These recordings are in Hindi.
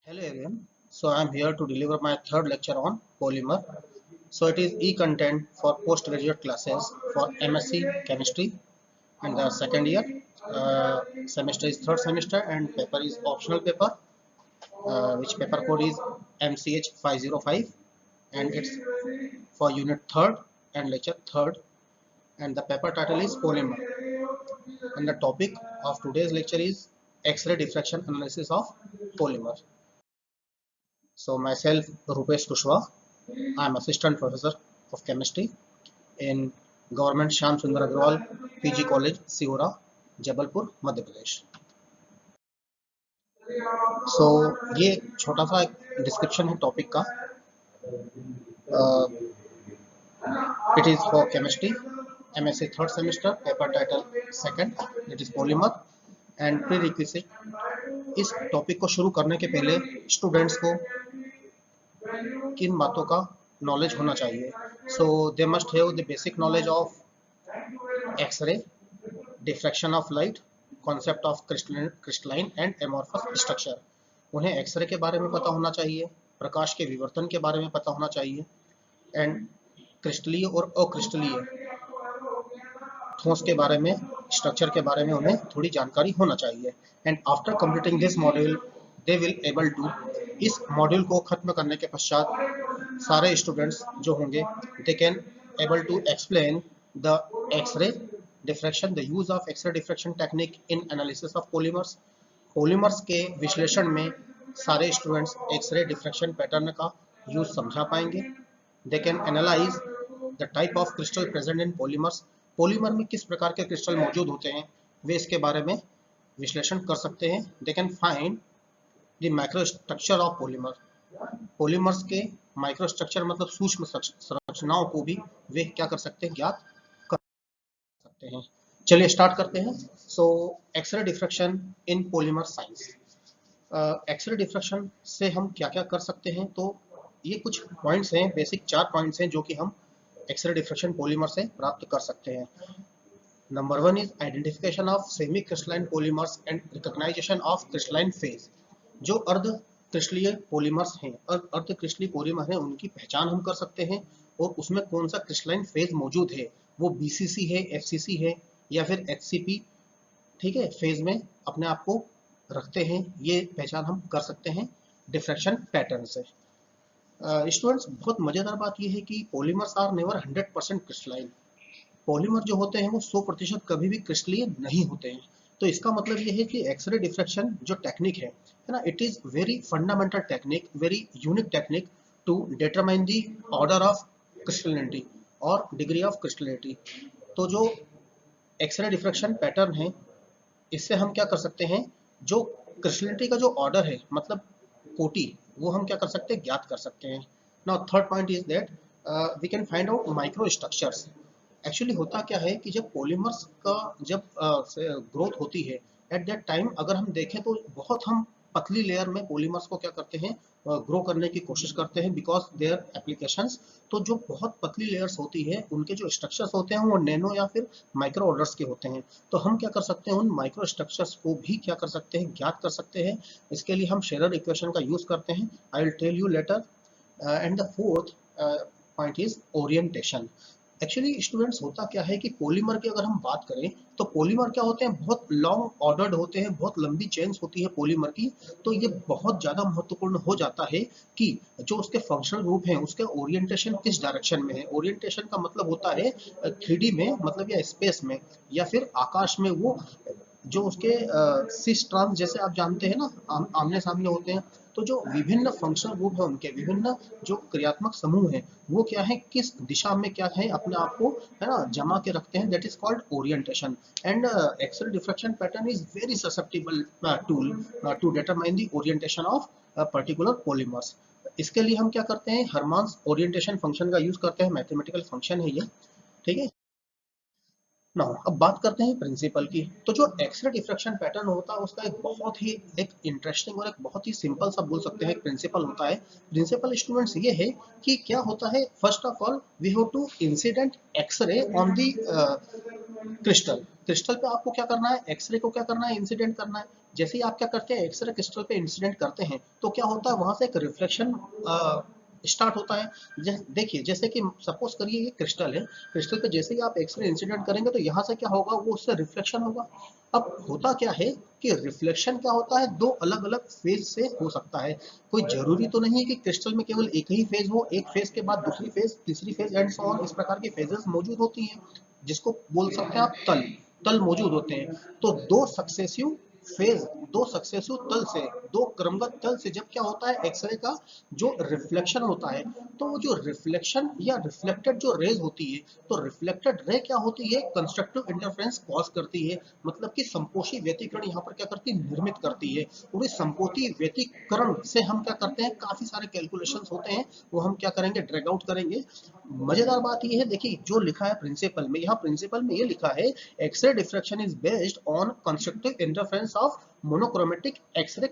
Hello everyone. So I am here to deliver my third lecture on polymer. So it is e-content for postgraduate classes for MSc Chemistry and the second year. Semester is third semester and paper is optional paper, which paper code is MCH 505 and it's for unit third and lecture third, and the paper title is polymer, and the topic of today's lecture is X-ray diffraction analysis of polymer. So myself, Rupesh Kushwaha, I am assistant professor of chemistry in Government Shyam Sundar Agrawal PG College, Sihora, Jabalpur Madhya Pradesh. So ये छोटा सा डिस्क्रिप्शन है टॉपिक का. It is for chemistry, MSc third semester, paper title second, that is polymer and prerequisite. इस टॉपिक को शुरू करने के पहले स्टूडेंट्स को किन बातों का नॉलेज होना चाहिए. So they must have the basic knowledge of X-ray, diffraction of light, concept of crystalline and amorphous structure. उन्हें एक्सरे के बारे में पता होना चाहिए, प्रकाश के विवर्तन के बारे में पता होना चाहिए, एंड क्रिस्टलीय और अक्रिस्टलीय ठोस के बारे में, स्ट्रक्चर के बारे में उन्हें थोड़ी जानकारी होना चाहिए. And after completing this module they will able to, इस मॉड्यूल को खत्म करने के पश्चात सारे स्टूडेंट्स जो होंगे they can able to explain the X-ray diffraction, the use of X-ray diffraction technique in analysis of polymers. Polymers के विश्लेषण में सारे स्टूडेंट्स एक्सरे डिफ्रैक्शन पैटर्न का यूज समझा पाएंगे. They can analyse the type of crystal present in polymers. Polymer में किस प्रकार के क्रिस्टल मौजूद होते हैं वे इसके बारे में विश्लेषण कर सकते हैं. They can find the microstructure of polymer. Polymers के माइक्रोस्ट्रक्चर मतलब सूक्ष्म संरचनाओं को भी वे क्या कर सकते हैं, ज्ञात कर सकते हैं. चलिए स्टार्ट करते हैं. सो x ray diffraction in polymer science. X ray diffraction से हम क्या क्या कर सकते हैं, तो ये कुछ पॉइंट्स हैं, बेसिक 4 पॉइंट्स हैं जो कि हम एक्सरे डिफ्रैक्शन पॉलीमर से प्राप्त कर सकते हैं. Number 1 is identification of semi crystalline polymers and recognisation of crystalline phase. जो अर्ध क्रिस्टलीय पॉलीमर्स हैं, अर्ध क्रिस्टलीय पॉलीमर हैं, उनकी पहचान हम कर सकते हैं और उसमें कौन सा क्रिस्टलाइन फेज मौजूद है, वो बीसीसी है, एफसीसी है या फिर एचसीपी, ठीक है, फेज में अपने आप को रखते हैं. ये पहचान हम कर सकते हैं डिफ्रैक्शन पैटर्न से. स्टूडेंट्स, बहुत मजेदार बात यह है कि polymers are never 100% crystalline. Polymer जो होते हैं वो 100% कभी भी क्रिस्टलीय नहीं होते हैं. तो इसका मतलब ये है कि एक्सरे डिफ्रैक्शन जो टेक्निक है ना, it is very fundamental technique, very unique technique to determine the order of crystallinity और डिग्री ऑफ क्रिस्टलिनिटी. तो जो एक्सरे डिफ्रैक्शन पैटर्न है, इससे हम क्या कर सकते हैं, जो क्रिस्टलिनिटी का जो ऑर्डर है मतलब कोटि, वो हम क्या कर सकते हैं, ज्ञात कर सकते हैं. Now third point is that we can find out micro structures. Actually होता क्या है कि जब पॉलीमर्स का जब ग्रोथ होती है एट दैट टाइम, अगर हम देखें तो बहुत हम पतली लेयर में पॉलीमर्स को क्या करते हैं, ग्रो करने की कोशिश करते हैं बिकॉज देयर एप्लीकेशंस. तो जो बहुत पतली लेयर्स होती है उनके जो स्ट्रक्चर्स होते हैं वो नैनो या फिर माइक्रो ऑर्डर्स के होते हैं. तो हम क्या कर सकते हैं, उन माइक्रो स्ट्रक्चर्स को भी क्या कर सकते हैं, ज्ञात कर सकते हैं. इसके लिए हम शेरर इक्वेशन का यूज करते हैं. I will tell you later. And the fourth point is orientation. Actually students, होता क्या है कि पॉलीमर की अगर हम बात करें तो पॉलीमर क्या होते हैं, बहुत लॉन्ग ऑर्डर्ड होते हैं, बहुत लंबी चेन्स होती है पॉलीमर की. तो ये बहुत ज़्यादा महत्वपूर्ण हो जाता है कि जो उसके फंक्शनल ग्रुप हैं उसके ओरिएंटेशन किस डायरेक्शन में है. ओरिएंटेशन का मतलब होता है 3D में, मतलब या स्पेस में या फिर आकाश में. वो जो उसके सिस ट्रांस जैसे आप जानते हैं ना, आमने सामने होते हैं. तो जो विभिन्न फंक्शनल ग्रुप है उनके विभिन्न जो क्रियात्मक समूह है वो क्या है, किस दिशा में क्या है, अपने आप को है ना जमा के रखते हैं. That is called orientation. And X-ray diffraction pattern is very susceptible tool to determine the orientation of particular polymers. इसके लिए हम क्या करते हैं, हरमान्स ओरिएंटेशन फंक्शन का यूज करते हैं. मैथमेटिकल फंक्शन है ये, ठीक है ना. अब बात करते हैं प्रिंसिपल की. तो जो एक्सरे डिफ्रैक्शन पैटर्न होता है उसका एक बहुत ही एक इंटरेस्टिंग और एक बहुत ही सिंपल सा बोल सकते हैं एक प्रिंसिपल होता है. प्रिंसिपल स्टूडेंट्स ये है कि क्या होता है, first of all we have to incident X-ray on the crystal. Crystal पे आपको क्या करना है, एक्सरे को क्या करना है, इंसिडेंट करना है. जैसे ही आप क्या करते हैं, एक्सरे क्रिस्टल पे इंसिडेंट करते हैं तो क्या होता है, वहां से एक रिफ्लेक्शन स्टार्ट होता है। देखिए जैसे कि सपोज करिए ये क्रिस्टल है, क्रिस्टल पे जैसे ही आप एक्सरे इंसिडेंट करेंगे तो यहाँ से क्या होगा, वो उससे रिफ्लेक्शन होगा। अब होता क्या है कि रिफ्लेक्शन क्या होता है, दो अलग अलग फेज से हो सकता है। कोई जरूरी तो नहीं है कि क्रिस्टल में केवल एक ही फेज हो, एक फेज के बाद दूसरी फेज, तीसरी फेज एंड सो ऑन, इस प्रकार की फेजेस मौजूद होती हैं, जिसको बोल सकते हैं आप तल, तल मौजूद होते हैं। तो दो सक्सेसिव फेज, दो सक्सेसिव तल से, दो क्रमबद्ध तल से जब क्या होता है, एक्सरे का जो रिफ्लेक्शन होता है, तो वो जो रिफ्लेक्शन या रिफ्लेक्टेड जो रेज होती है, तो रिफ्लेक्टेड रे क्या होती है, कंस्ट्रक्टिव इंटरफेरेंस कॉज करती है। मतलब कि संपोषी व्यतिकरण यहाँ पर क्या करती है, निर्मित करती है। और इस संपोषी व्यतिकरण से हम क्या करते हैं, काफी सारे कैलकुलेशंस होते हैं, वो हम क्या करेंगे, ड्रैग आउट करेंगे। मजेदार बात ये है, देखिए जो लिखा है प्रिंसिपल में, यहाँ प्रिंसिपल में ये लिखा है, X-ray diffraction is based on constructive interference of monochromatic X-ray,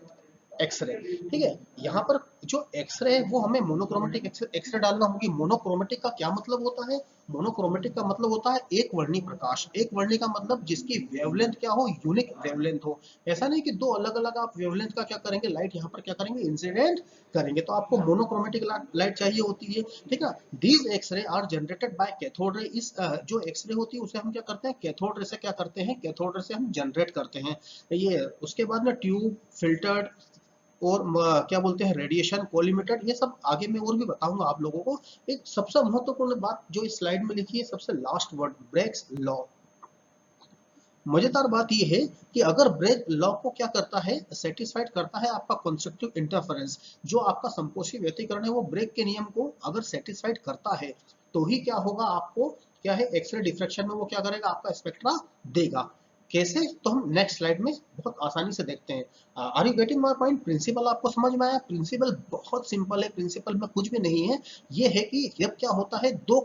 X-ray, ठीक है। यहाँ पर जो एक्सरे है वो हमें मोनोक्रोमेटिक एक्सरे डालना होगी। मोनोक्रोमेटिक का क्या मतलब होता है, मोनोक्रोमेटिक का मतलब होता है एक वर्णी प्रकाश। एक वर्णी का मतलब जिसकी वेवलेंथ क्या हो, यूनिक वेवलेंथ हो। ऐसा नहीं कि दो अलग अलग आप वेवलेंथ का क्या करेंगे, लाइट यहाँ पर क्या करेंगे, इंसिडेंट करेंगे, तो आपको मोनोक्रोमेटिक लाइट चाहिए होती है, ठीक है। These X-ray are generated by cathode ray. इस जो एक्सरे होती है उसे हम क्या करते हैं, कैथोड रे से क्या करते हैं, कैथोड रे से हम जनरेट करते हैं ये। उसके बाद में ट्यूब, फिल्टर्ड और क्या बोलते हैं, रेडिएशन, कोलिमेटेड, ये सब आगे मैं और भी बताऊंगा आप लोगों को। एक सबसे महत्वपूर्ण बात जो इस स्लाइड में लिखी है, सबसे लास्ट वर्ड, ब्रेक्स लॉ। मजेदार बात यह है कि अगर ब्रेक लॉ को क्या करता है, सेटिस्फाइड करता है आपका कंस्ट्रक्टिव इंटरफेरेंस, जो आपका संपोषी व्यतिकरण है वो ब्रेक के नियम को अगर सेटिस्फाइड करता है, तो ही क्या होगा, आपको क्या है, एक्सरे डिफ्रैक्शन में वो क्या करेगा, आपका स्पेक्ट्रा देगा। कैसे, तो हम नेक्स्ट स्लाइड में बहुत आसानी से देखते हैं। Are you getting my point? Principle आपको समझ में आया? प्रिंसिपल बहुत सिंपल है, प्रिंसिपल में कुछ भी नहीं है। ये है कि जब क्या होता है, दो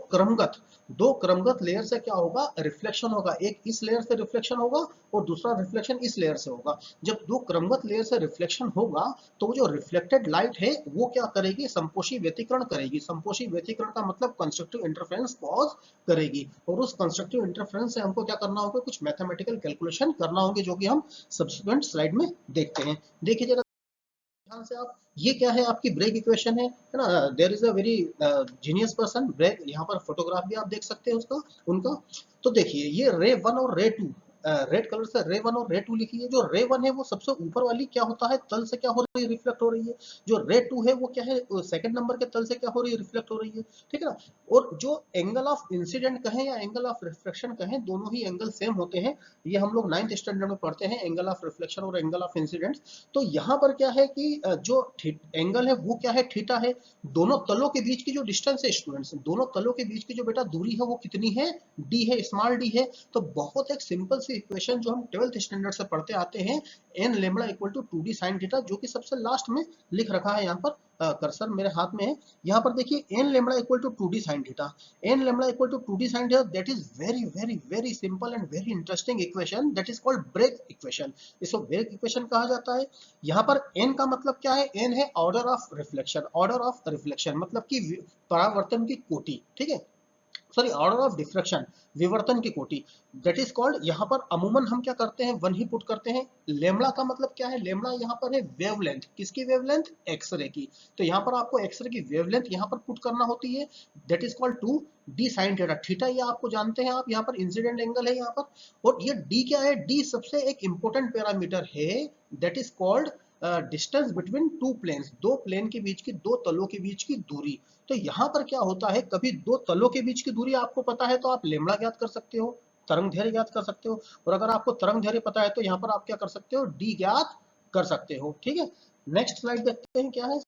क्रमगत लेयर से क्या होगा, रिफ्लेक्शन होगा। एक इस लेयर से रिफ्लेक्शन होगा और दूसरा रिफ्लेक्शन इस लेयर से होगा। जब दो क्रमगत लेयर से रिफ्लेक्शन होगा तो जो रिफ्लेक्टेड लाइट है वो क्या करेगी, संपोषी व्यतिकरण करेगी। संपोषी व्यतिकरण का मतलब कंस्ट्रक्टिव इंटरफेरेंस कॉज करेगी, और उस कंस्ट्रक्टिव इंटरफेरेंस से हमको क्या करना होगा, कुछ मैथमेटिकल कैलकुलेशन करना होंगे, जो कि हम सब्सिक्वेंट स्लाइड में देखते हैं। देखिए जरा ध्यान से आप, ये क्या है, आपकी ब्रेक इक्वेशन है ना। There is a very genius person Bragg, यहाँ पर फोटोग्राफ भी आप देख सकते हैं उसका, उनका। तो देखिए ये रे वन और रे टू, रेड कलर से रे वन और रे टू लिखी है। जो रे वन है वो सबसे ऊपर वाली क्या होता है, तल से क्या हो रही है, रिफ्लेक्ट हो रही है। जो रे टू है वो क्या है, सेकंड नंबर के तल से क्या हो रही है, रिफ्लेक्ट हो रही है, ठीक है ना। और जो एंगल ऑफ इंसिडेंट कहें या एंगल ऑफ रिफ्लेक्शन कहें, दोनों ही एंगल सेम होते हैं। ये हम लोग 9th स्टैंडर्ड में पढ़ते हैं, एंगल ऑफ रिफ्लेक्शन और एंगल ऑफ इंसिडेंट। तो यहाँ पर क्या है कि जो एंगल है वो क्या है, थीटा है। दोनों तलों के बीच की जो डिस्टेंस है स्टूडेंट्स, दोनों तलों के बीच की जो बेटा दूरी है वो कितनी है, डी है, स्मॉल डी है। तो बहुत एक सिंपल सी इक्वेशन जो हम 12th स्टैंडर्ड से पढ़ते आते हैं, n lambda equal to 2d sine theta, जो कि सबसे लास्ट में लिख रखा है यहाँ पर, कर्सर मेरे हाथ में है। यहाँ पर देखिए n lambda equal to 2d sine theta, n lambda equal to 2d sine theta, that is very very very simple and very interesting equation, that is called Bragg equation. इसको ब्रेक इक्वेशन कहा जाता है। यहाँ पर n का मतलब क्या है, n है order of reflection, order of reflection मतलब कि परावर्तन की कोटि, ठीक है, सॉरी ऑर्डर ऑफ डिफ्रैक्शन, विवर्तन की कोटि, दैट इज कॉल्ड। यहाँ पर अमूमन हम क्या करते हैं, वन ही पुट करते हैं। लेमड़ा का मतलब क्या है, लेमड़ा यहाँ पर है वेवलेंथ, किसकी वेवलेंथ, एक्सरे की। तो यहाँ पर आपको एक्सरे की वेवलेंथ यहाँ पर पुट करना होती है, that is called 2d sine theta. Theta ये आपको जानते हैं आप, यहाँ पर इंसिडेंट एंगल है यहाँ पर। और ये d क्या है, d सबसे एक इंपॉर्टेंट पैरामीटर है, that is called distance between two planes, दो प्लेन के बीच की, दो तलों के बीच की दूरी। तो यहाँ पर क्या होता है, कभी दो तलों के बीच की दूरी आपको पता है तो आप लेमड़ा ज्ञात कर सकते हो, तरंग दैर्घ्य ज्ञात कर सकते हो। और अगर आपको तरंग दैर्घ्य पता है तो यहाँ पर आप क्या कर सकते हो, डी ज्ञात कर सकते हो, ठीक है। नेक्स्ट स्लाइड देखते हैं क्या है।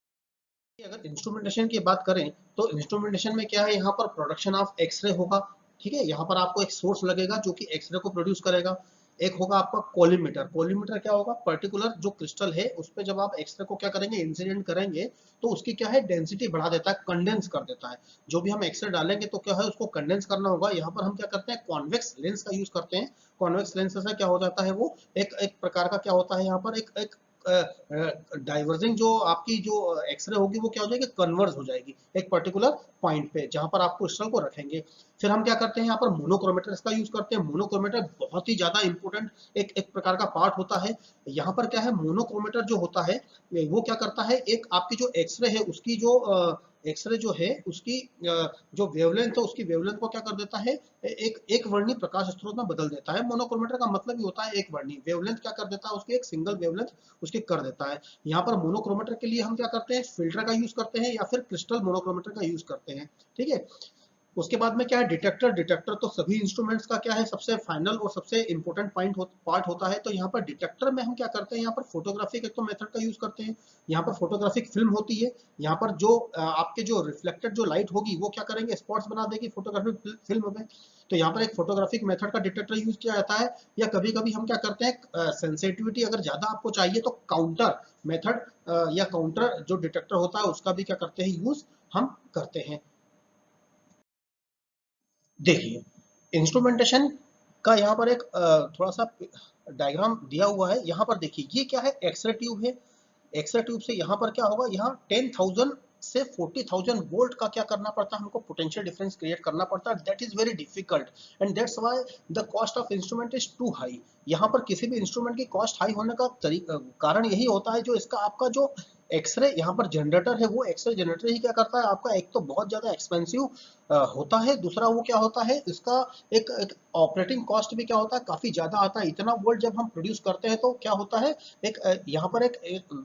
अगर इंस्ट्रूमेंटेशन की बात करें तो इंस्ट्रूमेंटेशन में क्या है, यहाँ पर प्रोडक्शन ऑफ एक्सरे होगा, ठीक है। यहाँ पर आपको एक सोर्स लगेगा जो कि एक्सरे को प्रोड्यूस करेगा। एक होगा आपका कोलिमीटर। कोलिमीटर क्या होगा, पर्टिकुलर जो क्रिस्टल है उस पर जब आप एक्सरे को क्या करेंगे, इंसिडेंट करेंगे, तो उसकी क्या है, डेंसिटी बढ़ा देता है, कंडेंस कर देता है। जो भी हम एक्सरे डालेंगे तो क्या है, उसको कंडेंस करना होगा। यहाँ पर हम क्या करते हैं, कॉन्वेक्स लेंस का यूज करते हैं। कॉन्वेक्स लेंस से क्या हो जाता है, वो एक एक प्रकार का क्या होता है, यहाँ पर एक डाइवर्जिंग जो आपकी जो एक्सरे होगी वो क्या हो जाएगी, कन्वर्ज हो जाएगी एक पर्टिकुलर पॉइंट पे जहां पर आप क्रिस्टल को रखेंगे। फिर हम क्या करते हैं, यहाँ पर मोनोक्रोमेटर का यूज करते हैं। मोनोक्रोमेटर बहुत ही ज्यादा इंपॉर्टेंट एक प्रकार का पार्ट होता है। यहाँ पर क्या है, मोनोक्रोमेटर जो होता है वो क्या करता है, एक आपकी जो एक्सरे है उसकी जो एक्सरे जो है उसकी जो वेवलेंथ है उसकी वेवलेंथ को क्या कर देता है, एक वर्णी प्रकाश स्रोत में बदल देता है। मोनोक्रोमेटर का मतलब ही होता है एक वर्णी, वेवलेंथ क्या कर देता है उसकी एक सिंगल वेवलेंथ उसकी कर देता है। यहाँ पर मोनोक्रोमेटर के लिए हम क्या करते हैं, फिल्टर का यूज करते हैं या फिर क्रिस्टल मोनोक्रोमेटर का यूज करते हैं। ठीक है, उसके बाद में क्या है, डिटेक्टर। डिटेक्टर तो सभी इंस्ट्रूमेंट्स का क्या है, सबसे फाइनल और सबसे इंपॉर्टेंट पार्ट होता है। तो यहाँ पर डिटेक्टर में हम क्या करते हैं, यहाँ पर फोटोग्राफिक एक तो मेथड का यूज करते हैं। यहाँ पर फोटोग्राफिक फिल्म होती है, यहाँ पर जो आपके जो रिफ्लेक्टेड जो लाइट होगी वो क्या करेंगे, स्पॉट्स बना देगी फोटोग्राफिक फिल्म में। तो यहाँ पर एक फोटोग्राफिक मेथड का डिटेक्टर यूज किया जाता है। या कभी कभी हम क्या करते हैं, सेंसिटिविटी अगर ज्यादा आपको चाहिए तो काउंटर मेथड या काउंटर जो डिटेक्टर होता है उसका भी क्या करते हैं, यूज हम करते हैं। देखिए, इंस्ट्रूमेंटेशन का यहाँ पर एक थोड़ा सा डायग्राम दिया हुआ है। यहाँ पर देखिए ये क्या है, एक्सरे ट्यूब है। एक्सरे ट्यूब से यहाँ पर क्या होगा, यहाँ 10,000 से 40,000 वोल्ट का क्या करना पड़ता है हमको, पोटेंशियल डिफरेंस क्रिएट करना पड़ता है। That is very difficult and that's why the cost of instrument is too high. यहाँ पर किसी भी इंस्ट्रूमेंट की कॉस्ट हाई होने का कारण यही होता है, जो इसका आपका जो एक्सरे यहाँ पर जनरेटर है वो एक्सरे जनरेटर ही क्या करता है आपका, एक तो बहुत ज्यादा एक्सपेंसिव होता है, दूसरा वो क्या होता है इसका एक ऑपरेटिंग कॉस्ट भी क्या होता है, काफी ज्यादा आता है। इतना वोल्ट जब हम प्रोड्यूस करते हैं तो क्या होता है, एक यहाँ पर एक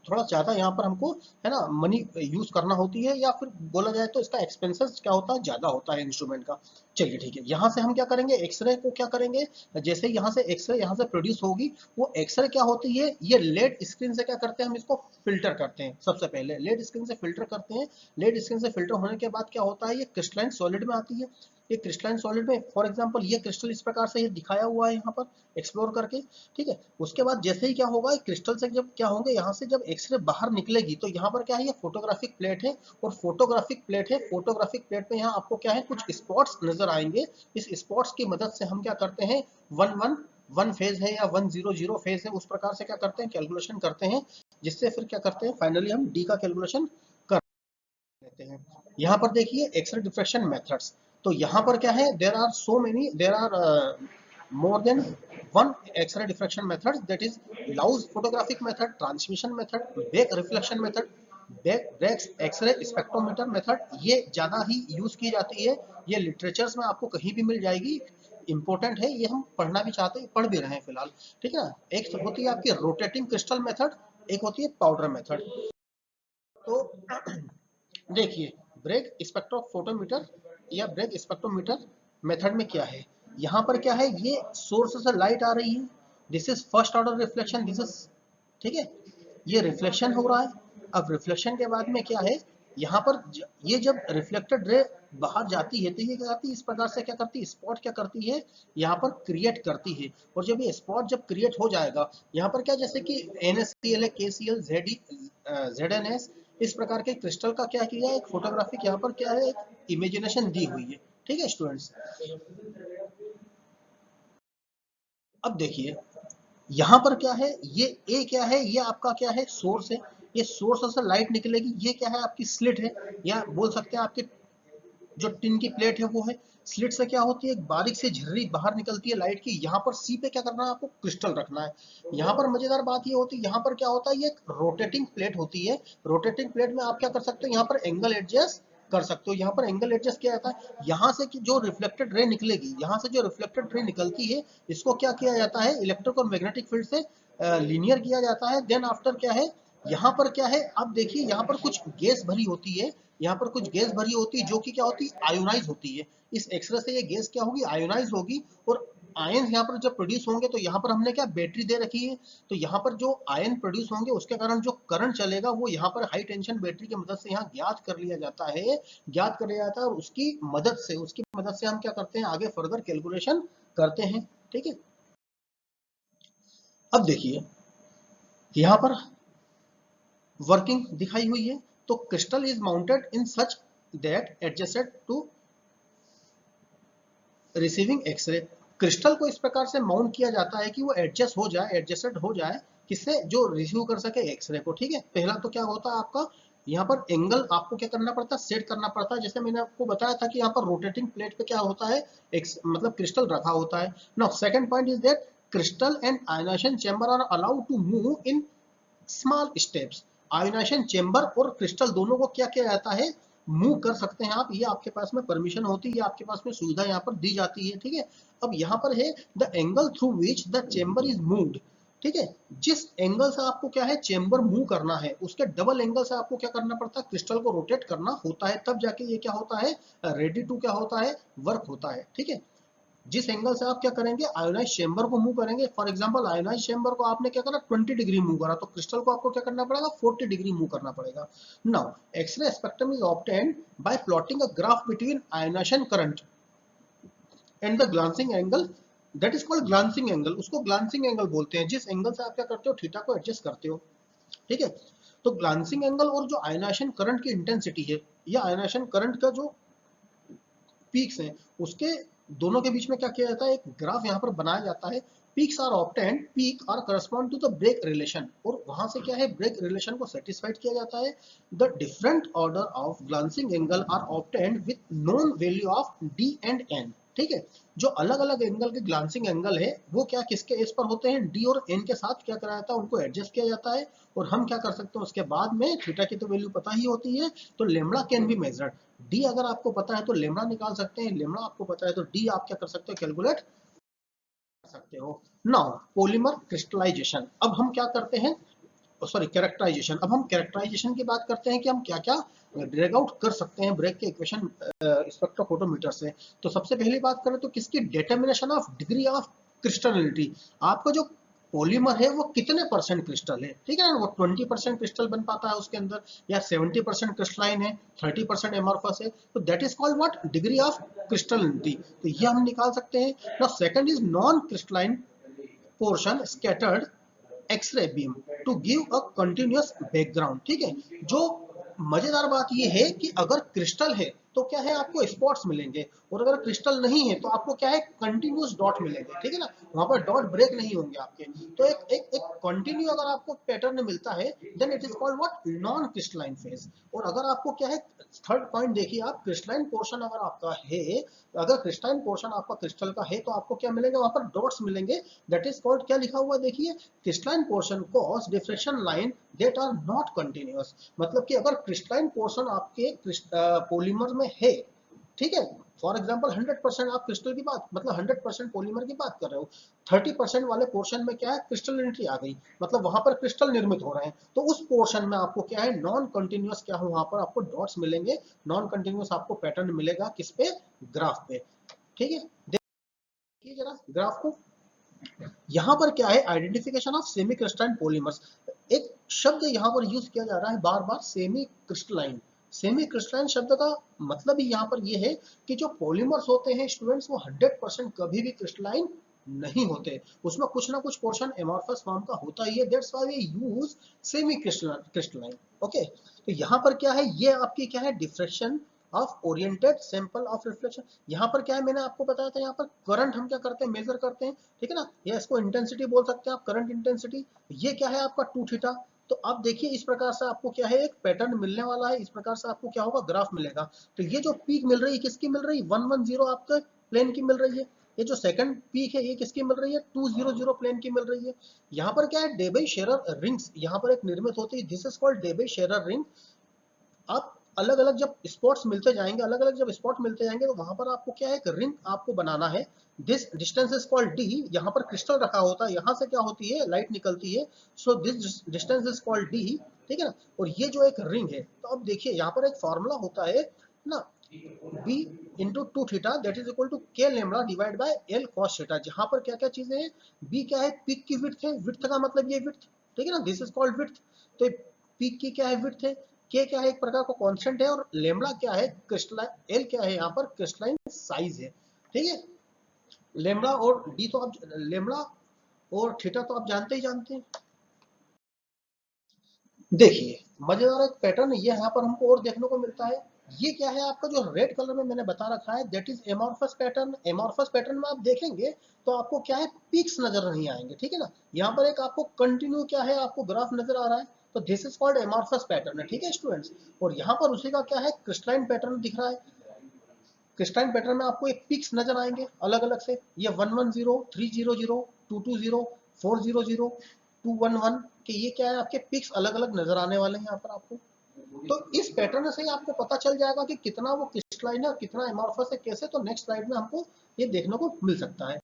थोड़ा ज्यादा यहाँ पर हमको है ना मनी यूज करना होती है, या फिर बोला जाए तो इसका एक्सपेंसेस क्या होता है, ज्यादा होता है इंस्ट्रूमेंट का। चलिए ठीक है, यहाँ से हम क्या करेंगे, एक्सरे को क्या करेंगे, जैसे यहाँ से एक्सरे यहाँ से प्रोड्यूस होगी, वो एक्सरे क्या होती है, ये लेड स्क्रीन से क्या करते हैं हम इसको फिल्टर करते हैं। सबसे पहले लेड स्क्रीन से फिल्टर करते हैं। लेड स्क्रीन से फिल्टर होने के बाद क्या होता है, ये क्रिस्टलाइन सॉलिड में आती है। ये क्रिस्टलाइन सॉलिड में फॉर एग्जांपल ये क्रिस्टल इस प्रकार से ये दिखाया हुआ है यहाँ पर एक्सप्लोर करके। ठीक है, उसके बाद जैसे ही क्या होगा, क्रिस्टल से जब क्या होंगे, यहाँ से जब एक्सरे बाहर निकलेगी तो यहाँ पर क्या है, ये फोटोग्राफिक प्लेट है। और फोटोग्राफिक प्लेट है, फोटोग्राफिक प्लेट में यहाँ आपको क्या है, कुछ स्पॉट्स नजर आएंगे। इस स्पॉट्स की मदद से हम क्या करते हैं, वन फेज है या 100 फेज है, उस प्रकार से क्या करते हैं, कैलकुलेशन करते हैं, जिससे फिर क्या करते हैं, फाइनली हम डी का कैलकुलेशन कर लेते हैं। यहाँ पर देखिए एक्सरे डिफ्रेक्शन मेथड्स। तो यहाँ पर क्या है, there are more than one X-ray diffraction method, that is Laus photographic method, transmission method, Beck reflection method, Beck's X-ray spectrometer method। ये ज्यादा ही यूज की जाती है। ये लिटरेचर्स में आपको कहीं भी मिल जाएगी, इंपॉर्टेंट है, ये हम पढ़ना भी चाहते हैं, पढ़ भी रहे हैं फिलहाल। ठीक है ना, एक होती है आपकी रोटेटिंग क्रिस्टल मेथड, एक होती है पाउडर मेथड। तो देखिए, ब्रेक स्पेक्ट्रोफोटोमीटर या ब्रेक स्पेक्ट्रोमीटर मेथड में क्या है, यहाँ पर क्या है, ये सोर्स से लाइट आ रही है, this is first order reflection, this is, ठीक है, ये रिफ्लेक्शन हो रहा है। अब रिफ्लेक्शन के बाद में क्या है, यहाँ पर ये जब रिफ्लेक्टेड रे बाहर जाती है तो ये क्या करती है, इस प्रकार से क्या करती है, स्पॉट क्या करती है, यहाँ पर क्रिएट करती है। और जब ये स्पॉट जब क्रिएट हो जाएगा, यहाँ पर क्या, जैसे कि NaCl है, KCl, ZnS, इस प्रकार के क्रिस्टल का क्या किया है, एक फोटोग्राफिक यहाँ पर क्या है, एक इमेजिनेशन दी हुई है। ठीक है स्टूडेंट्स, अब देखिए यहाँ पर क्या है, ये ए क्या है, ये आपका क्या है, सोर्स है। ये सोर्स से लाइट निकलेगी, ये क्या है, आपकी स्लिट है, या बोल सकते हैं आपके जो टिन की प्लेट है वो है। स्लिट से क्या होती है, एक बारीक सी झिर्री बाहर निकलती है लाइट की। यहाँ पर सी पे क्या करना है, आपको क्रिस्टल रखना है। यहाँ पर मजेदार बात ये होती है, यहाँ पर क्या होता है, ये रोटेटिंग प्लेट होती है। रोटेटिंग प्लेट में आप क्या कर सकते हो, यहाँ पर एंगल एडजस्ट कर सकते हो। यहाँ पर एंगल एडजस्ट किया जाता है, यहाँ से जो रिफ्लेक्टेड रे निकलेगी, यहाँ से जो रिफ्लेक्टेड रे निकलती है, इसको क्या किया जाता है, इलेक्ट्रिक और मैग्नेटिक फील्ड से लीनियर किया जाता है। देन आफ्टर क्या है, यहाँ पर क्या है, अब देखिए यहाँ पर कुछ गैस भरी होती है, यहाँ पर कुछ गैस भरी होती है जो कि क्या होती है, आयोनाइज होती है। इस एक्सरे से ये गैस क्या होगी, आयोनाइज होगी। और आयन यहाँ पर जब प्रोड्यूस होंगे तो यहाँ पर हमने क्या बैटरी दे रखी है, तो यहाँ पर जो आयन प्रोड्यूस होंगे उसके कारण जो करंट चलेगा वो यहाँ पर हाई टेंशन बैटरी की मदद से यहाँ ज्ञात कर लिया जाता है, ज्ञात कर लिया जाता है। और उसकी मदद से हम क्या करते हैं, आगे फर्दर कैलकुलेशन करते हैं। ठीक है, अब देखिए यहाँ पर वर्किंग दिखाई हुई है। तो crystal is mounted in such that adjusted to receiving X-ray. Crystal को इस प्रकार से माउंट किया जाता है कि वो एडजस्ट हो जाए, एडजस्टेड हो जाए किससे, जो रिसीव कर सके एक्सरे को, ठीक है। पहला तो क्या होता है आपका, यहाँ पर एंगल आपको क्या करना पड़ता है, सेट करना पड़ता है। जैसे मैंने आपको बताया था कि यहाँ पर रोटेटिंग प्लेट पे क्या होता है, एक मतलब क्रिस्टल रखा होता है। Now second point is that crystal and ionisation chamber are allowed to move in small steps. Ionisation chamber और क्रिस्टल दोनों को क्या किया जाता है, मूव कर सकते हैं आप, ये आपके पास में परमिशन होती है, ये आपके पास में सुविधा यहाँ पर दी जाती है, ठीक है। अब यहाँ पर है the angle through which the chamber is moved, ठीक है। जिस एंगल से आपको क्या है चेंबर मूव करना है, उसके डबल एंगल से आपको क्या करना पड़ता है, क्रिस्टल को रोटेट करना होता है, तब जाके ये क्या होता है, रेडी टू क्या होता है, वर्क होता है, ठीक है। जिस एंगल से आप क्या करेंगे, आयोनाइज चेंबर को मूव करेंगे। फॉर एग्जांपल आयोनाइज चेंबर को आपने क्या करा, 20 डिग्री मूव करा, तो क्रिस्टल को आपको क्या करना पड़ेगा, 40 डिग्री मूव करना पड़ेगा। Now X-ray spectrum is obtained by plotting a graph between ionisation current and the glancing angle, that is called glancing angle. उसको ग्लांसिंग एंगल बोलते हैं, जिस एंगल से आप क्या करते हो, थीटा को एडजस्ट करते हो, ठीक है। तो ग्लांसिंग एंगल और जो आयोनाइजेशन करंट की इंटेंसिटी है, या आयोनाइजेशन करंट का जो पीक्स हैं, उसके दोनों के बीच में क्या किया जाता है, एक ग्राफ यहाँ पर बनाया जाता है। Peaks are obtained, peak are correspond to the Bragg relation, और वहां से क्या है, ब्रेक रिलेशन को सेटिस्फाइड किया जाता है। The different order of glancing angle are obtained with known value of d and n, ठीक है। जो अलग अलग एंगल के ग्लांसिंग एंगल है, वो क्या किसके एज पर होते हैं, डी और एन के साथ क्या कराया जाता है, उनको एडजस्ट किया जाता है। और हम क्या कर सकते हैं उसके बाद में, थीटा की तो वैल्यू पता ही होती है, तो lambda can be measured. D अगर आपको पता है तो लेमड़ा निकाल सकते हैं, लेमड़ा आपको पता है तो डी आप क्या कर सकते हो, कैलकुलेट कर सकते हो। नाउ पॉलीमर क्रिस्टलाइजेशन, अब हम क्या करते हैं, सॉरी कैरेक्टराइजेशन, अब हम कैरेक्टराइजेशन की बात करते हैं कि हम क्या क्या ड्रैग आउट कर सकते हैं ब्रेक के इक्वेशन स्पेक्ट्रोफोटोमीटर से। तो सबसे पहली बात करें तो किसकी, डिटर्मिनेशन ऑफ डिग्री ऑफ क्रिस्टलिटी। आपका जो पॉलीमर है वो कितने परसेंट क्रिस्टल है, ठीक है ना, वो 20% क्रिस्टल बन पाता है उसके अंदर, या 70% क्रिस्टलाइन है, 30% एमॉर्फस है, तो that is called what, degree of crystallinity. तो ये हम निकाल सकते हैं। Now second is non crystalline portion scattered X-ray beam to give a continuous background, ठीक है। जो मजेदार बात यह है कि अगर क्रिस्टल है तो क्या है, आपको स्पॉट्स मिलेंगे, और अगर क्रिस्टल नहीं है तो आपको क्या है, कंटिन्यूअस डॉट मिलेंगे, ठीक है ना, वहां पर डॉट ब्रेक नहीं होंगे आपके। तो एक एक एक कंटिन्यू अगर आपको पैटर्न मिलता है, then it is called what, non crystalline phase. और अगर आपको क्या है, थर्ड पॉइंट देखिए आप, क्रिस्टलाइन पोर्शन अगर आपका है, अगर क्रिस्टलाइन पोर्शन आपका क्रिस्टल का है, तो आपको क्या मिलेगा, वहां पर डॉट्स मिलेंगे, दैट इज कॉल्ड, क्या लिखा हुआ देखिए, crystalline portion cause diffraction line that are not continuous. मतलब कि अगर क्रिस्टलाइन पोर्शन आपके पॉलीमर में है, ठीक है, फॉर एग्जाम्पल 100% आप क्रिस्टल की बात, मतलब 100% पॉलीमर की बात कर रहे हो, 30% वाले पोर्शन में क्या है, क्रिस्टलिनिटी आ गई, मतलब वहां पर क्रिस्टल निर्मित हो रहे हैं, तो उस पोर्शन में आपको क्या है, नॉन कंटिन्यूअस क्या हो, वहां पर आपको डॉट्स मिलेंगे, नॉन कंटिन्यूअस आपको पैटर्न मिलेगा किस पे, ग्राफ पे, ठीक है। देखिए जरा ग्राफ को, यहाँ पर क्या है, identification of semi crystalline polymers. एक शब्द यहाँ पर यूज किया जा रहा है बार बार, सेमी क्रिस्टलाइन। सेमी क्रिस्टलाइन शब्द का मतलब ही यहाँ पर ये है कि जो पॉलीमर्स होते हैं स्टूडेंट्स, वो 100% कभी भी क्रिस्टलाइन नहीं होते, उसमें कुछ ना कुछ पोर्शन एमॉर्फस फॉर्म का होता ही है, that's why we use semi crystalline, okay. तो यहाँ पर क्या है, ये आपकी क्या है, diffraction of oriented sample of reflection. यहाँ पर क्या है, मैंने आपको बताया था, यहाँ पर करंट हम क्या करते हैं, मेजर करते हैं, ठीक है ना, या इसको इंटेंसिटी बोल सकते हैं आप, करंट इंटेंसिटी। ये क्या है आपका 2 थीटा। तो आप देखिए इस प्रकार से आपको क्या है, एक पैटर्न मिलने वाला है, इस प्रकार से आपको क्या होगा, ग्राफ मिलेगा। तो ये जो पीक मिल रही है किसकी मिल रही है, 110 आपके प्लेन की मिल रही है। ये जो सेकंड पीक है ये किसकी मिल रही है, 200 प्लेन की मिल रही है। यहाँ पर क्या है, डेबे शेरर रिंग्स यहाँ पर एक निर्मित होती है, this is called Debye Scherrer ring. आप अलग अलग जब स्पॉट्स मिलते जाएंगे, अलग अलग जब स्पॉट मिलते जाएंगे, तो वहां पर आपको क्या है, एक रिंग आपको बनाना है। This distance is called D, यहाँ पर क्रिस्टल रखा होता है, यहाँ से क्या होती है, लाइट निकलती है, so this distance is called D, ठीक है ना। और ये जो एक रिंग है, तो अब देखिए यहाँ पर एक फॉर्मूला होता है ना, B into 2 theta that is equal to के lambda divide by L cos theta. जहां पर क्या क्या चीजें हैं, बी क्या है, पीक की विड्थ है, विड्थ का मतलब ये विड्थ, ठीक है ना, दिस इज कॉल्ड विड्थ। तो पीक की क्या है, विड्थ है, के क्या है, एक प्रकार का कांस्टेंट है, और लेमड़ा क्या है, क्रिस्टलाइन, एल क्या है, यहाँ पर क्रिस्टलाइन साइज है, ठीक है। लेमड़ा और डी तो आप, लेमड़ा और थीटा तो आप जानते ही जानते हैं। देखिए मजेदार एक पैटर्न ये यहाँ पर हमको और देखने को मिलता है, ये क्या है आपका जो रेड कलर में मैंने बता रखा है, that is amorphous pattern. Amorphous pattern में आप देखेंगे तो आपको क्या है, पीक्स नजर नहीं आएंगे, ठीक है ना। यहाँ पर एक आपको कंटिन्यू क्या है, आपको ग्राफ नजर आ रहा है, तो this is called amorphous pattern है, ठीक है स्टूडेंट्स। और यहाँ पर उसी का क्या है, क्रिस्टलाइन पैटर्न दिख रहा है। क्रिस्टलाइन पैटर्न में आपको एक पिक्स नजर आएंगे अलग अलग से, ये 110, 300, 220, 400, 211 के, ये क्या है आपके पिक्स अलग अलग नजर आने वाले हैं यहाँ पर आपको। तो इस पैटर्न से ही आपको पता चल जाएगा कि कितना वो क्रिस्टलाइन है, कितना एमॉर्फस है, कैसे। तो नेक्स्ट स्लाइड में हमको ये देखने को मिल सकता है,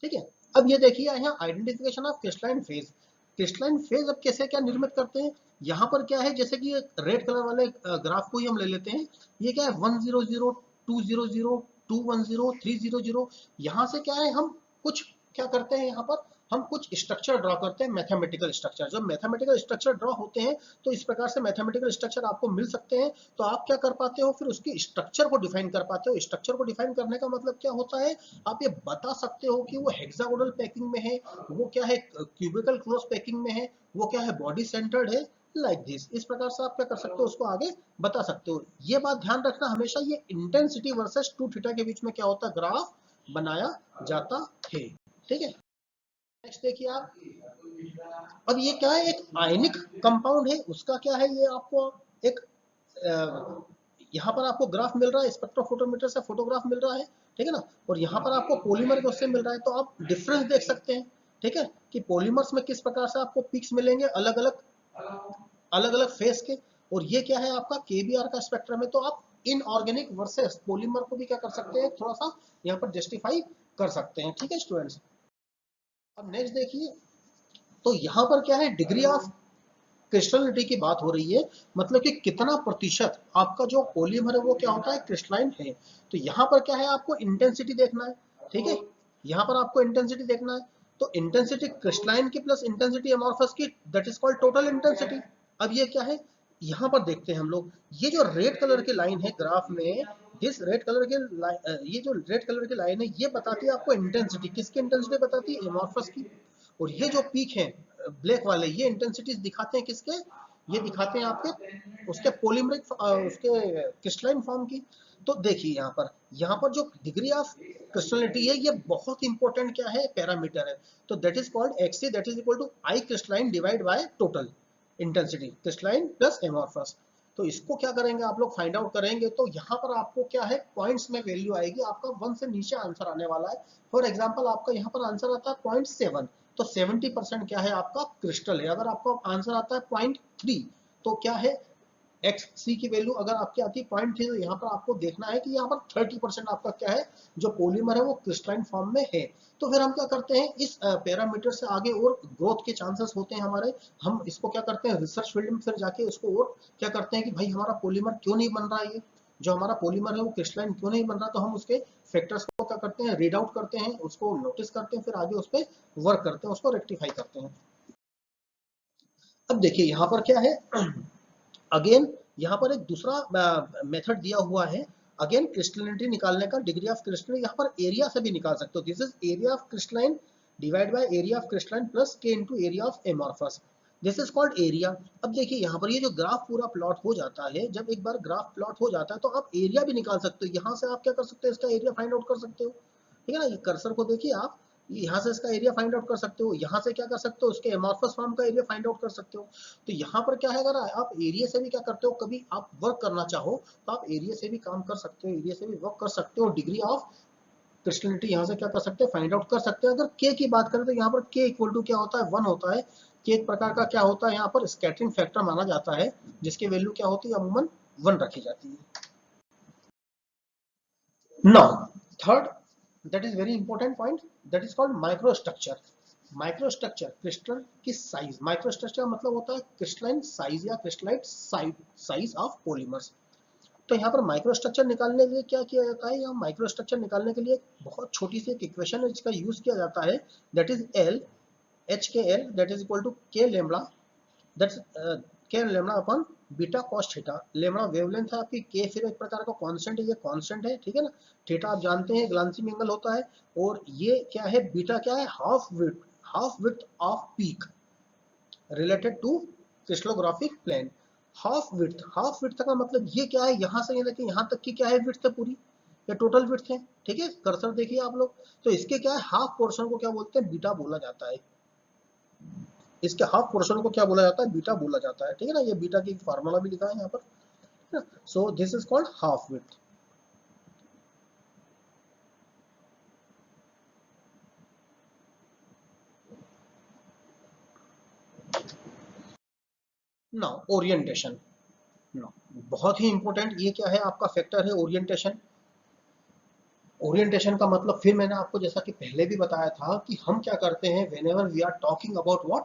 ठीक है। अब ये देखिए यहाँ identification of crystalline phase. Crystalline phase अब कैसे क्या निर्मित करते हैं, यहाँ पर क्या है, जैसे कि रेड कलर वाले ग्राफ को ही हम ले लेते हैं। ये क्या है 100, 200, 210, 300। यहाँ से क्या है, हम कुछ क्या करते हैं, यहाँ पर हम कुछ स्ट्रक्चर ड्रॉ करते हैं, मैथमेटिकल स्ट्रक्चर। जब मैथमेटिकल स्ट्रक्चर ड्रॉ होते हैं तो इस प्रकार से मैथमेटिकल स्ट्रक्चर आपको मिल सकते हैं। तो आप क्या कर पाते हो, फिर उसकी स्ट्रक्चर को डिफाइन कर पाते हो। स्ट्रक्चर को डिफाइन करने का मतलब क्या होता है, आप ये बता सकते हो कि वो हेक्सागोनल पैकिंग में है, वो क्या है क्यूबिकल क्लोज पैकिंग में है, वो क्या है बॉडी सेंटर्ड है, लाइक दिस। इस प्रकार से आप क्या कर सकते हो, उसको आगे बता सकते हो। ये बात ध्यान रखना हमेशा, ये इंटेंसिटी वर्सेस 2 थीटा के बीच में क्या होता है, ग्राफ बनाया जाता है, ठीक है। नेक्स्ट देखिए आप, अब ये क्या है, एक आयनिक कंपाउंड है, उसका क्या है, ये आपको एक यहाँ पर आपको ग्राफ मिल रहा है, स्पेक्ट्रोफोटोमीटर से फोटोग्राफ मिल रहा है, ठीक है ना। और यहाँ पर आपको पॉलीमर के उससे मिल रहा है, तो आप डिफरेंस देख सकते हैं, ठीक है, कि पॉलीमर्स में किस प्रकार से आपको पिक्स मिलेंगे अलग अलग फेस के। और ये क्या है आपका केबीआर का स्पेक्ट्रम है। तो आप इनऑर्गेनिक वर्सेस पॉलीमर को भी क्या कर सकते हैं, थोड़ा सा यहाँ पर जस्टिफाई कर सकते हैं, ठीक है स्टूडेंट्स। अब नेक्स्ट देखिए, तो यहाँ पर क्या है, डिग्री ऑफ क्रिस्टलिटी की बात हो रही है, मतलब कि कितना प्रतिशत आपका जो पॉलीमर है वो क्या होता है, क्रिस्टलाइन है। तो यहाँ पर क्या है, आपको इंटेंसिटी देखना है, ठीक है। यहाँ पर आपको इंटेंसिटी देखना है, तो इंटेंसिटी क्रिस्टलाइन की प्लस इंटेंसिटी एमॉर्फस की, that is called total intensity. अब ये क्या है, यहाँ पर देखते हैं हम लोग, ये जो रेड कलर की लाइन है ग्राफ में, दिस रेड कलर के ये जो रेड कलर की लाइन है, ये बताती है आपको इंटेंसिटी, किसकी इंटेंसिटी बताती है, एमॉर्फस की। और ये जो पीक है ब्लैक वाले, ये इंटेंसिटीज दिखाते हैं किसके, ये दिखाते हैं आपके उसके पॉलीमरिक उसके क्रिस्टलाइन फॉर्म की। तो देखिए यहाँ पर जो डिग्री ऑफ क्रिस्टलिटी है, ये बहुत इंपॉर्टेंट क्या है, पैरामीटर है। तो that is called x c, that is equal to I crystalline divide by total intensity, crystalline plus amorphous. तो इसको क्या करेंगे आप लोग, फाइंड आउट करेंगे। तो यहाँ पर आपको क्या है, पॉइंट्स में वैल्यू आएगी, आपका 1 से नीचे आंसर आने वाला है। फॉर एग्जाम्पल आपका यहाँ पर आंसर आता है 0.7, तो 70% क्या है आपका क्रिस्टल है। अगर आपको आंसर आता है 0.3, तो क्या है, एक्स सी की वैल्यू अगर आपकी आती है 0.3, तो यहाँ पर आपको देखना है कि यहाँ पर 30% आपका क्या है, जो पॉलीमर है वो क्रिस्टलाइन फॉर्म में है। तो फिर हम क्या करते हैं, इस पैरामीटर से आगे और ग्रोथ के चांसेस होते हैं हमारे। हम इसको क्या करते हैं, रिसर्च फील्ड में फिर जाके इसको और क्या करते हैं कि भाई हमारा पॉलीमर क्यों नहीं बन रहा है, ये जो हमारा पॉलीमर है वो क्रिस्टलाइन क्यों नहीं बन रहा। तो हम उसके फैक्टर्स को क्या करते हैं, रीड आउट करते हैं, उसको नोटिस करते हैं, फिर आगे उस पर वर्क करते हैं, उसको रेक्टिफाई करते हैं। अब देखिए यहाँ पर क्या है, अगेन यहाँ पर एक दूसरा मेथड दिया हुआ है, अगेन क्रिस्टलिनिटी निकालने का, डिग्री ऑफ क्रिस्टल, यहाँ पर एरिया से भी निकाल सकते हो। This is area of crystalline divide by area of crystalline plus K into area of amorphous, this is called area. अब देखिए यहाँ पर ये जो ग्राफ पूरा प्लॉट हो जाता है, जब एक बार ग्राफ प्लॉट हो जाता है तो आप एरिया भी निकाल सकते हो। यहाँ से आप क्या कर सकते हो, इसका एरिया फाइंड आउट कर सकते हो, ठीक है ना। ये कर्सर को देखिए आप, यहाँ से इसका एरिया फाइंड आउट कर सकते हो, यहाँ से क्या कर सकते हो, उसके एमॉर्फस फॉर्म का एरिया फाइंड आउट कर सकते हो। तो यहाँ पर क्या है, अगर आप एरिया से भी क्या करते हो, कभी आप वर्क करना चाहो तो आप एरिया से भी काम कर सकते हो, एरिया से भी वर्क कर सकते हो। डिग्री ऑफ क्रिस्टलिनिटी यहाँ से क्या कर सकते हैं, फाइंड आउट कर सकते हैं। अगर के की बात करें तो यहाँ पर के इक्वल टू क्या होता है, 1 होता है। के एक प्रकार का क्या होता है, यहाँ पर स्कैटरिंग फैक्टर माना जाता है, जिसकी वैल्यू क्या होती है, अमूमन 1 रखी जाती है। Now third, that is very important point, that is called microstructure। Microstructure crystal की साइज, माइक्रोस्ट्रक्चर मतलब होता है क्रिस्टलाइन साइज या क्रिस्टलाइट साइज ऑफ पॉलीमर्स। तो यहाँ पर माइक्रोस्ट्रक्चर निकालने के लिए क्या किया जाता है, यहाँ माइक्रोस्ट्रक्चर निकालने के लिए बहुत छोटी सी एक इक्वेशन है जिसका यूज किया जाता है, that is l h k l, that is equal to के lambda, that's k lambda upon beta cos theta. Lambda wavelength है आपकी, के फिर एक प्रकार का कांस्टेंट है, ये कांस्टेंट है, ठीक है ना। थीटा आप जानते हैं ग्लांसिंग एंगल होता है, और ये क्या है, बीटा क्या है, half width of peak related to crystallographic plane. Half width का मतलब ये क्या है, यहां से ये देखिए यहां तक की क्या है, विड्थ है पूरी, ये टोटल विड्थ है, ठीक है, कर्सर देखिए आप लोग। तो इसके क्या है, हाफ पोर्शन को क्या बोलते हैं, बीटा बोला जाता है। इसके हाफ पोर्शन को क्या बोला जाता है, बीटा बोला जाता है, ठीक है ना। ये बीटा की फार्मूला भी लिखा है यहाँ पर। So this is called half width. Now orientation, बहुत ही इंपॉर्टेंट, ये क्या है आपका फैक्टर है ओरिएंटेशन। ओरिएंटेशन का मतलब फिर मैंने आपको जैसा कि पहले भी बताया था कि हम क्या करते हैं whenever we are talking about what,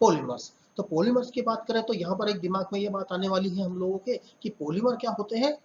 polymers. तो पॉलीमर्स की बात करें तो यहाँ पर एक दिमाग में ये बात आने वाली है हम लोगों के कि पॉलीमर क्या होते हैं,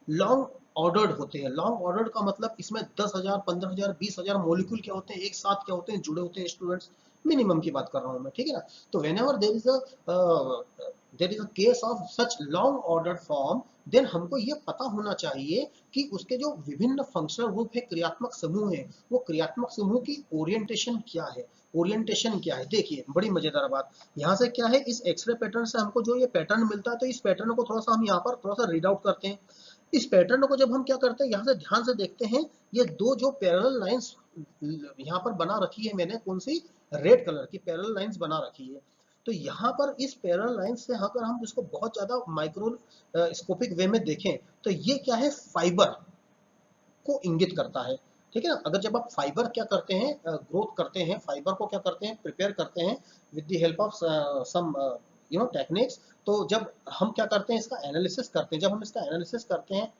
लॉन्ग ऑर्डर्ड होते हैं। लॉन्ग ऑर्डर्ड का मतलब इसमें 10,000 15,000 20,000 मॉलिक्यूल क्या होते हैं, एक साथ क्या होते हैं, जुड़े होते हैं स्टूडेंट्स। मिनिमम की बात कर रहा हूं मैं, ठीक है ना। तो whenever there is a case of such long ordered form, then हमको ये पता होना चाहिए कि उसके जो विभिन्न फंक्शनल ग्रुप है, क्रियात्मक समूह है, वो क्रियात्मक समूह की ओरिएंटेशन क्या है। ओरिएंटेशन क्या है, देखिए बड़ी मजेदार बात, यहाँ से क्या है, इस एक्सरे पैटर्न से हमको जो ये पैटर्न मिलता है, तो इस पैटर्न को थोड़ा सा हम यहाँ पर थोड़ा सा रीड आउट करते हैं। इस पैटर्न को जब हम क्या करते हैं, यहाँ से ध्यान से देखते हैं, ये दो जो पैरेलल लाइंस यहाँ पर बना रखी है मैंने, कौन सी, रेड कलर की पैरेलल लाइंस बना रखी है। तो यहाँ पर इस पैरेलल लाइन से अगर हम इसको बहुत ज्यादा माइक्रोस्कोपिक वे में देखें, तो ये क्या है, फाइबर को इंगित करता है, ठीक है ना। अगर जब आप फाइबर क्या करते हैं, ग्रोथ करते हैं, फाइबर को क्या करते हैं, प्रिपेयर करते हैं with the help of some techniques. तो जब हम क्या करते हैं, इसका एनालिसिस करते हैं, जब हम इसका एनालिसिस करते हैं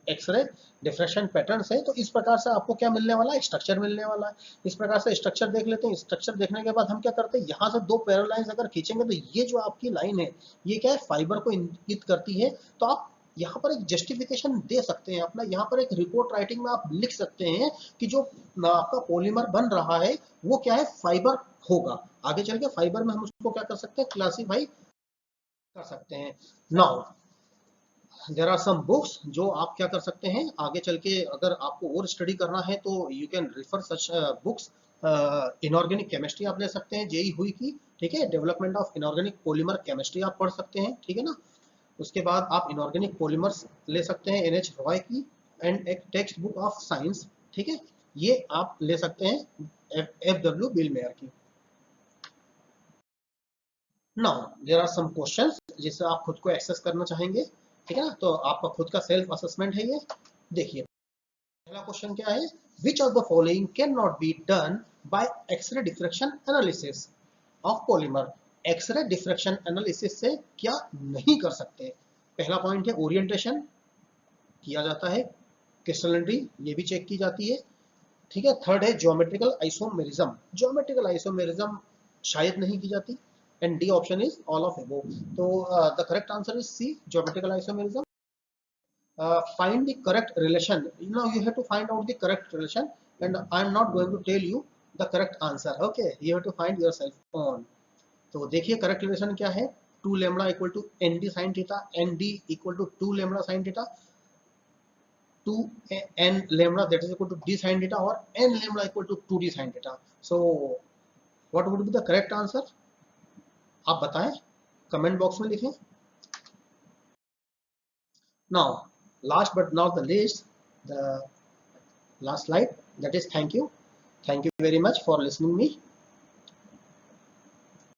एक्सरे डिफ्रेक्शन पैटर्न से, तो इस प्रकार से आपको क्या मिलने वाला है, स्ट्रक्चर मिलने वाला है। इस प्रकार से स्ट्रक्चर देख लेते हैं। स्ट्रक्चर देखने के बाद हम क्या करते हैं, यहाँ से दो पैरेलल लाइंस अगर खींचेंगे, तो ये जो आपकी लाइन है, ये क्या है, फाइबर को इंगित करती है। तो आप यहाँ पर एक जस्टिफिकेशन दे सकते हैं अपना, यहाँ पर एक रिपोर्ट राइटिंग में आप लिख सकते हैं कि जो आपका पॉलीमर बन रहा है वो क्या है, फाइबर होगा। आगे चल के फाइबर में हम उसको क्या कर सकते हैं, क्लासीफाई कर सकते हैं। Now there are some books जो आप क्या कर सकते हैं, आगे चल के अगर आपको और स्टडी करना है तो you can refer such books. Inorganic chemistry आप ले सकते हैं, जेई हुई की, ठीक है, development of inorganic polymer chemistry आप पढ़ सकते हैं, ठीक है ना। उसके बाद आप इनऑर्गेनिक पॉलीमर्स ले सकते हैं, एनएच रॉय की, एंड एक टेक्स्ट बुक ऑफ साइंस, ठीक है, ये आप ले सकते हैं एफ डब्ल्यू बिल मेयर की। Now there are some questions जिससे आप खुद को एक्सेस करना चाहेंगे, ठीक है ना। तो आपका खुद का सेल्फ असेसमेंट है ये। देखिए पहला क्वेश्चन क्या है, which of the following can not be done by X ray diffraction analysis of polymer. X ray diffraction analysis से क्या नहीं कर सकते। पहला पॉइंट है ओरिएंटेशन किया जाता है, क्रिस्टलिनिटी ये भी चेक की जाती है, ठीक है। थर्ड है ज्योमेट्रिकल आइसोमेरिज्म, ज्योमेट्रिकल आइसोमेरिज्म शायद नहीं की जाती। And D option is all of above. तो the correct answer is C, geometrical isomerism. Find the correct relation. Now you have to find out the correct relation, and I am not going to tell you the correct answer. Okay, you have to find yourself on. तो देखिए करेक्ट रिलेशन क्या है, 2 lambda equal to n d sine theta, n d equal to 2 lambda sine theta, 2 n lambda that is equal to d sin theta, or n lambda equal to 2d sin theta. So what would be the correct answer, आप बताएं, कमेंट बॉक्स में लिखें। Now last but not the least, the last slide, that is thank you very much for listening me.